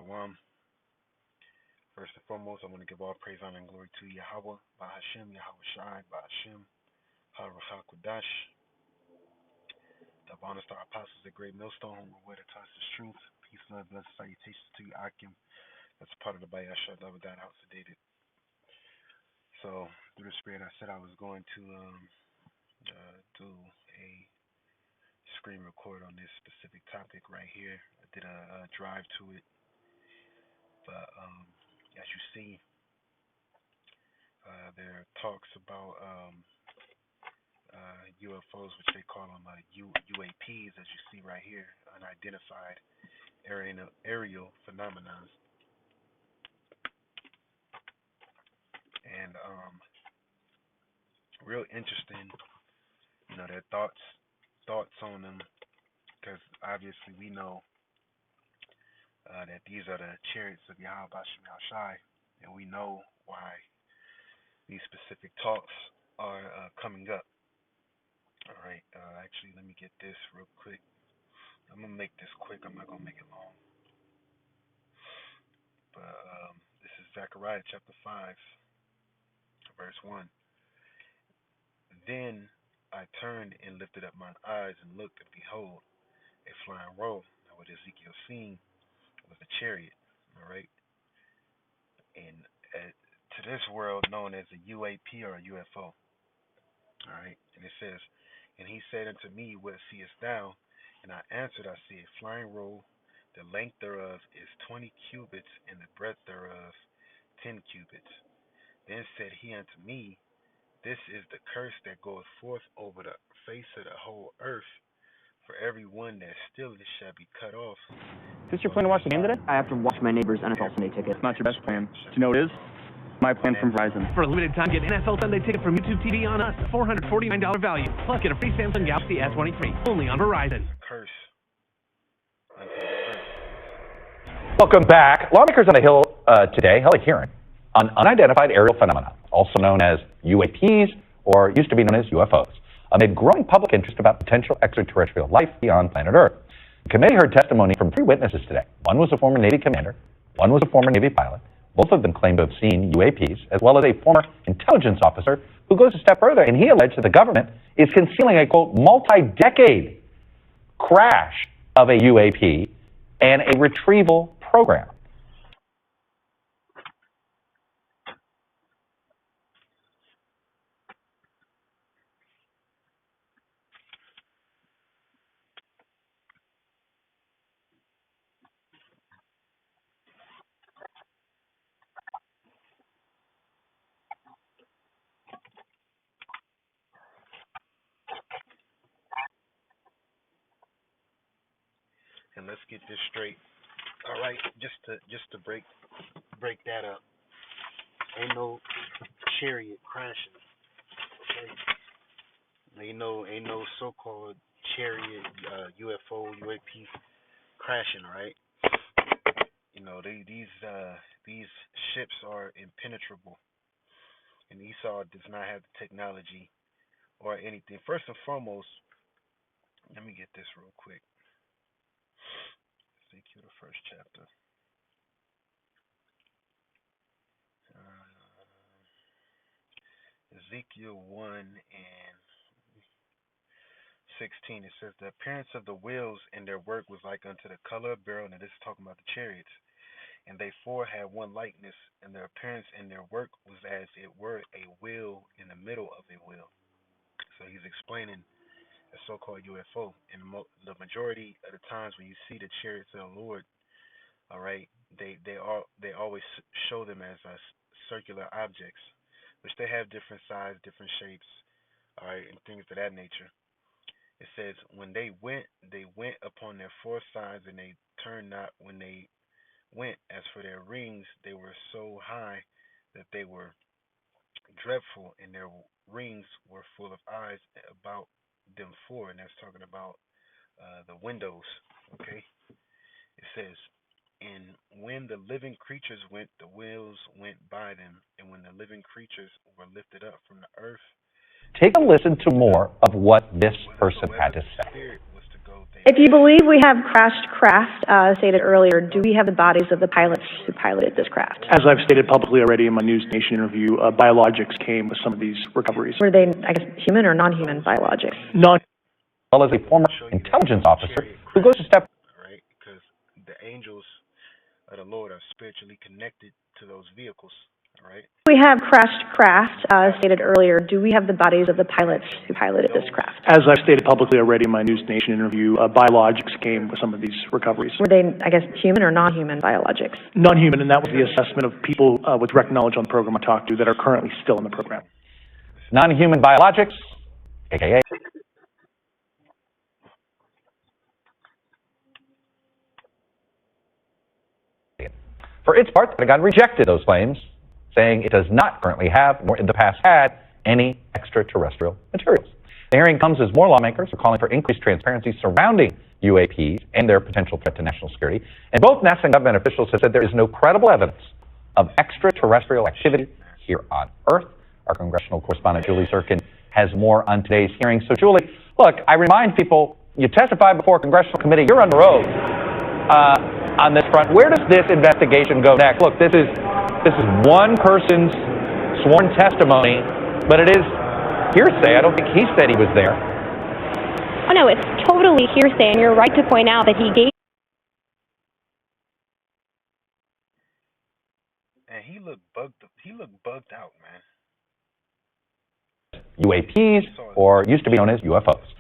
Shalom. First and foremost, I want to give all praise, honor, and glory to Yahawah, Bahasham, Yahawashi, Bahasham, Harachakudash. The honor to our apostles, the great millstone, who were to touch the truth. Peace, love, blessed salutations to you, Akim. That's part of the Bahasham, love of that house sedated. So, through the Spirit, I said I was going to do a screen record on this specific topic right here. I did a drive to it, but as you see, there are talks about UFOs, which they call them UAPs, as you see right here, unidentified aerial phenomena. And real interesting, their thoughts on them, because obviously we know that these are the chariots of Yahawah Bahasham Yahawashi, and we know why these specific talks are coming up. All right, actually, let me get this real quick. I'm going to make this quick. I'm not going to make it long. But this is Zechariah chapter 5, verse 1. Then I turned and lifted up mine eyes and looked, and behold, a flying roll. Now, what Ezekiel seen was a chariot, all right? And to this world known as a UAP or a UFO, all right? And it says, and he said unto me, what seest thou? And I answered, I see a flying roll. The length thereof is 20 cubits, and the breadth thereof 10 cubits. Then said he unto me, this is the curse that goeth forth over the face of the whole earth. For every one that stealeth shall be cut off. Is this your plan to watch the game today? I have to watch my neighbor's NFL Sunday ticket. It's not your best plan. Do you know what it is? My plan from Verizon. For a limited time, get NFL Sunday ticket from YouTube TV on us. $449 value. Plus, get a free Samsung Galaxy S23. Only on Verizon. Curse. Welcome back. Lawmakers on the Hill today held a hearing on unidentified aerial phenomena, also known as UAPs, or used to be known as UFOs, amid growing public interest about potential extraterrestrial life beyond planet Earth. The committee heard testimony from 3 witnesses today. One was a former Navy commander, one was a former Navy pilot. Both of them claimed to have seen UAPs, as well as a former intelligence officer who goes a step further, and he alleged that the government is concealing a, quote, multi-decade crash of a UAP and a retrieval program. And let's get this straight. All right, just to break that up. Ain't no chariot crashing. Okay? Ain't no so-called chariot UFO UAP crashing. Right? These ships are impenetrable, and Esau does not have the technology or anything. First and foremost, let me get this real quick. Ezekiel, the first chapter. Ezekiel 1 and 16, it says, the appearance of the wheels and their work was like unto the color of beryl, and this is talking about the chariots. And they four had one likeness, and their appearance and their work was as it were a wheel in the middle of a wheel. So he's explaining a so-called UFO. And the majority of the times when you see the chariots of the Lord, all right, they always show them as circular objects, which they have different sizes, different shapes, all right, and things of that nature. It says, when they went upon their four sides, and they turned not when they went. As for their rings, they were so high that they were dreadful, and their rings were full of eyes about them four. And that's talking about the windows, okay? It says, and when the living creatures went, the wheels went by them, and when the living creatures were lifted up from the earth. Take a listen to more of what this person had to say. Spirit was to go, If you believe we have crashed craft, stated earlier, do we have the bodies of the pilots who piloted this craft? As I've stated publicly already in my News Nation interview, biologics came with some of these recoveries. Were they, I guess, human or non-human biologics? Non. Well, as a former intelligence officer who goes a step. Right, because the angels of the Lord are spiritually connected to those vehicles. Right. We have crashed craft, stated earlier. Do we have the bodies of the pilots who piloted this craft? As I've stated publicly already in my News Nation interview, biologics came with some of these recoveries. Were they, I guess, human or non-human biologics? Non-human, and that was the assessment of people with direct knowledge on the program I talked to that are currently still in the program. Non-human biologics, aka. For its part, the Pentagon rejected those claims, saying it does not currently have, nor in the past had, any extraterrestrial materials. The hearing comes as more lawmakers are calling for increased transparency surrounding UAPs and their potential threat to national security. And both NASA and government officials have said there is no credible evidence of extraterrestrial activity here on Earth. Our congressional correspondent, Julie Zirkin, has more on today's hearing. So, Julie, look, I remind people, you testify before a congressional committee, you're on the road on this front. Where does this investigation go next? Look, this is one person's sworn testimony, but it is hearsay. I don't think he said he was there. Oh, no, it's totally hearsay, and you're right to point out that he gave. And he looked bugged out, man. UAPs, or used to be known as UFOs.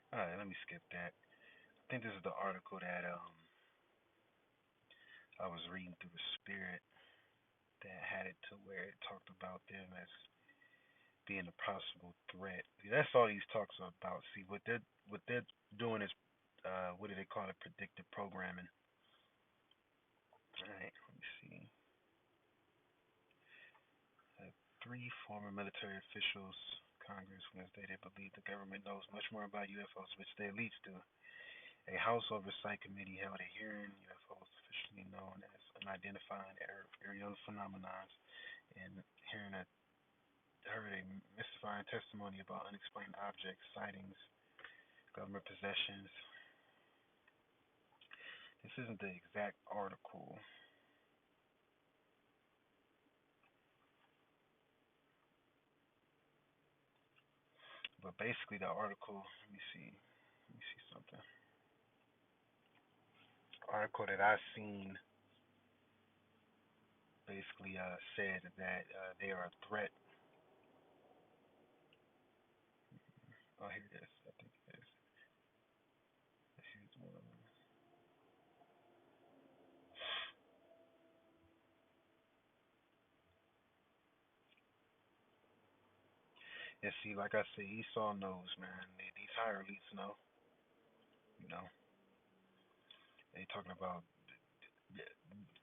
All right, let me skip that. I think this is the article that I was reading through the Spirit that had it to where it talked about them as being a possible threat. See, that's all these talks are about. See, what they're doing is what do they call it? Predictive programming. All right, let me see. Three former military officials, Congress, Wednesday, they believe the government knows much more about UFOs, which they leads to. A House Oversight Committee held a hearing, UFOs officially known as unidentified aerial phenomena, and heard a mystifying testimony about unexplained objects, sightings, government possessions. This isn't the exact article. But basically the article, let me see something. Article that I seen basically said that they are a threat. Oh, here it is. I think it is. Here's one of them. And see, like I said, Esau knows, man. These higher elites know. You know, they talking about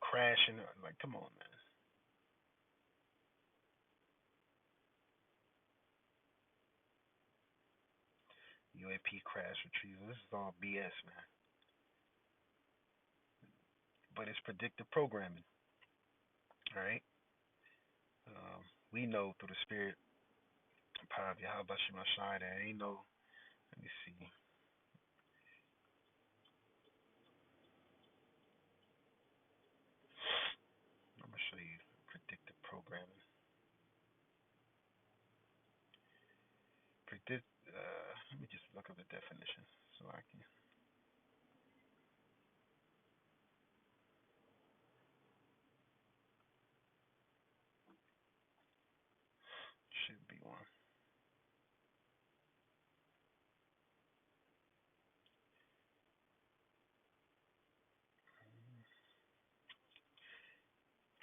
crashing. Like, come on, man. UAP crash retrieval. This is all BS, man. But it's predictive programming. All right. We know through the spirit power of Yahawashi that ain't no. Let me see. I'm gonna show you predictive programming. me just look up the definition so I can. Should be one.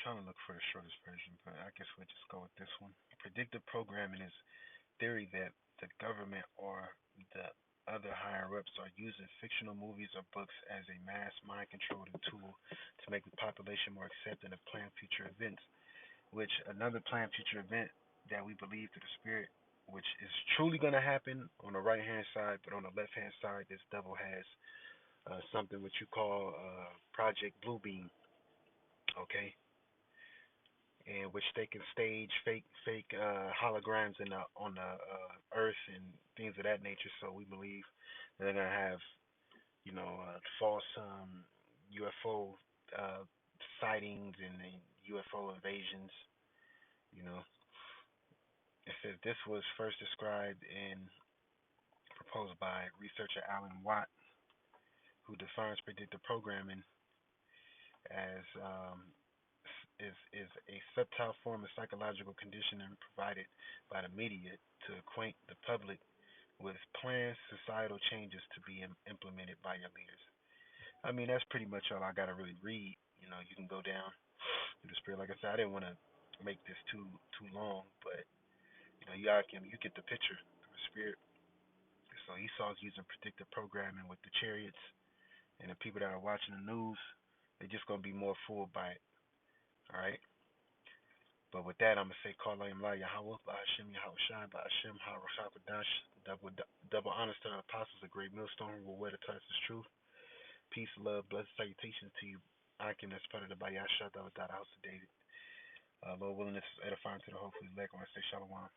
Trying to look for the shortest version, but I guess we'll just go with this one. Predictive programming is theory that the government or the other higher ups are using fictional movies or books as a mass mind controlling tool to make the population more accepting of planned future events, which another planned future event that we believe through the spirit, which is truly going to happen on the right hand side, but on the left hand side, this devil has something which you call Project Bluebeam, okay? In which they can stage fake holograms on the earth and things of that nature. So we believe that they're gonna have false UFO sightings and UFO invasions. You know, it says this was first described and proposed by researcher Alan Watt, who defines predictive programming as is a subtle form of psychological conditioning provided by the media to acquaint the public with planned societal changes to be implemented by your leaders. I mean, that's pretty much all I gotta really read. You can go down to the spirit. Like I said, I didn't want to make this too long, but you get the picture of the spirit. So Esau's using predictive programming with the chariots, and the people that are watching the news, they're just gonna be more fooled by it. All right. But with that, I'm going to say, call Yahawah, Bahasham, Yahawashi, Bahasham, Harashakadash, double honors to the apostles, a great millstone who will wear the ties of truth. Peace, love, blessed salutations to you. Akim, that's part of the Bayasha, the house of David. Lord willing, this is edifying to the hopefully elect. I want to say shalom.